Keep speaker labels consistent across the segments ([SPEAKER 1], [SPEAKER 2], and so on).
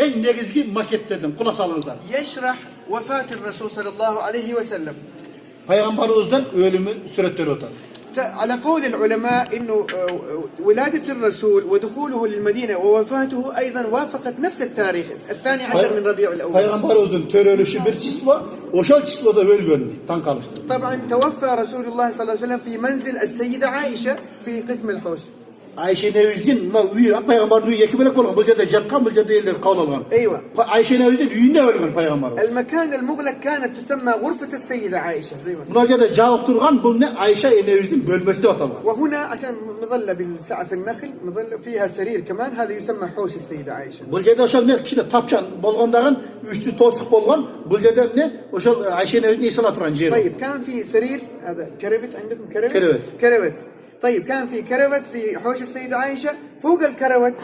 [SPEAKER 1] En negizgi maketlerden kulak salınızlar.
[SPEAKER 2] يشرح وفاة الرسول صلى الله عليه وسلم.
[SPEAKER 1] Peygamberimizden ölümü süretleri otar.
[SPEAKER 2] على قول العلماء انه ولادة الرسول ودخوله للمدينة ووفاته ايضا وافقت نفس التاريخ الثاني عشر من ربيع الاول.
[SPEAKER 1] Peygamberimizin törölüşü bir çislo, o şol çisloda ölgön tan kalıştı.
[SPEAKER 2] طبعا توفى رسول الله صلى الله عليه وسلم في منزل السيدة عائشة في قسم الحوش.
[SPEAKER 1] Ayşe Neviz'in üyü, peygamberin üyü iki bilek olan, bulcada jatkan, bulcada eller kavl algan.
[SPEAKER 2] ايوه.
[SPEAKER 1] Ayşe Neviz'in üyünde ölgön peygamberimiz.
[SPEAKER 2] المكان المغلق كانت تسمى غرفة السيدة عائشة زي ما.
[SPEAKER 1] Bulcada cavuk durgan, bu ne Ayşe Neviz'in bölmesi de atalgan.
[SPEAKER 2] وهنا عشان مظلة بالسعف النخل مظلة فيها سرير كمان هذا يسمى حوش السيدة عائشة.
[SPEAKER 1] Bulcada o şol ne kişide tapçan bolgandağın, üstü tosuk bolgan, bulcada ne o şol Ayşe Neviz'in iyisi atıran jeri.
[SPEAKER 2] طيب كان في سرير هذا كربت عندكم كربت؟
[SPEAKER 1] كربت.
[SPEAKER 2] كربت. طيب كان في كروت في حوش السيدة عائشة فوق الكروت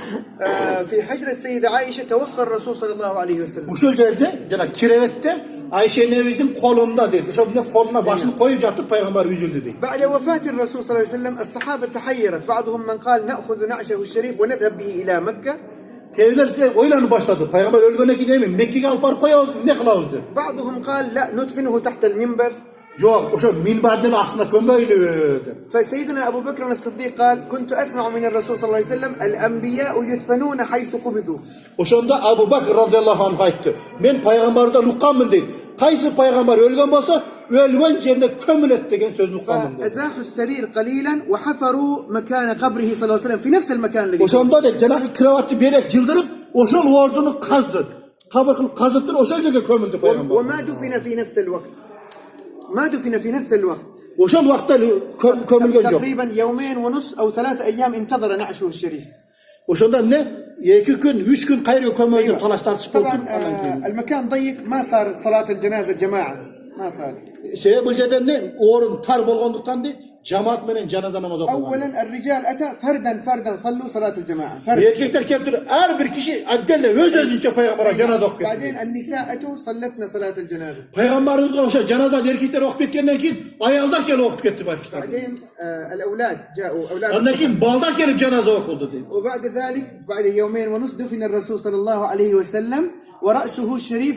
[SPEAKER 2] في حجر السيدة عائشة توفى الرسول صلى الله عليه وسلم.
[SPEAKER 1] Bu şol yerde, yani kirevette Ayşe Neviz'in kolunda dedi. Şol ne koluna başını koyup yatıp peygamber üzüldü dedi.
[SPEAKER 2] بعد وفاة الرسول صلى الله عليه وسلم الصحابة تحيرت بعضهم من قال نأخذ نعشه الشريف ونذهب به إلى مكة.
[SPEAKER 1] Tevler oylanı başladı. Peygamber ölgöne gidelim. Mekke'ye alpar koyalım. Ne kılavuzdur?
[SPEAKER 2] بعضهم قال لا ندفنه تحت المنبر.
[SPEAKER 1] Yok, o şu minberden aslında kömböylüydü.
[SPEAKER 2] فسيدنا أبو بكر الصديق قال كنت أسمع من الرسول صلى الله عليه وسلم الأنبياء يدفنون حيث قبضوا.
[SPEAKER 1] O şunda Ebu Bakr radıyallahu anh ayttı. Ben peygamberden luqqanmın deyip. Kaysı peygamber ölgen bolsa ölgen yerine kömület degen söz luqqanmın deyip.
[SPEAKER 2] فأزاحوا السرير قليلا وحفروا مكان قبره صلى الله عليه وسلم في نفس المكان الذي.
[SPEAKER 1] O şunda da cenahı kravatı berek cıldırıp o şol ordunu kazdı. Kabakını kazıttır o şol yerine kömüldü peygamber.
[SPEAKER 2] وما دفن في نفس الوقت. ما دفن في نفس الوقت.
[SPEAKER 1] O şol vakta kömülgen yok.
[SPEAKER 2] تقريبا يومين ونص أو 3 أيام انتظر نعشه الشريف.
[SPEAKER 1] O şunda ne? 2 gün, 3 gün kayrıyor kömülgen talaş tartışıp
[SPEAKER 2] طبعا
[SPEAKER 1] oturup.
[SPEAKER 2] المكان ضيق ما صار صلاة الجنازة جماعة ما صار.
[SPEAKER 1] Bulcada ne? Orun tar bolgonduktan değil, cemaat menen cenaze namazı okunan.
[SPEAKER 2] أولا الرجال أتى فردا صلوا صلاة الجماعة. فردا.
[SPEAKER 1] Erkekler keltir her bir kişi addelle özünce peygambere cenaze okup
[SPEAKER 2] بعدين
[SPEAKER 1] getirdi.
[SPEAKER 2] النساء أتوا صلتنا صلاة الجنازة.
[SPEAKER 1] Peygamberimiz o cenaze erkekler okup getkenden kin ayaldan gel okup getti başlar.
[SPEAKER 2] بعدين الأولاد جاءوا أولاد.
[SPEAKER 1] Annekin baldan gelip cenaze okuldu dedi.
[SPEAKER 2] وبعد ذلك بعد يومين ونصف دفن الرسول صلى الله عليه وسلم ورأسه الشريف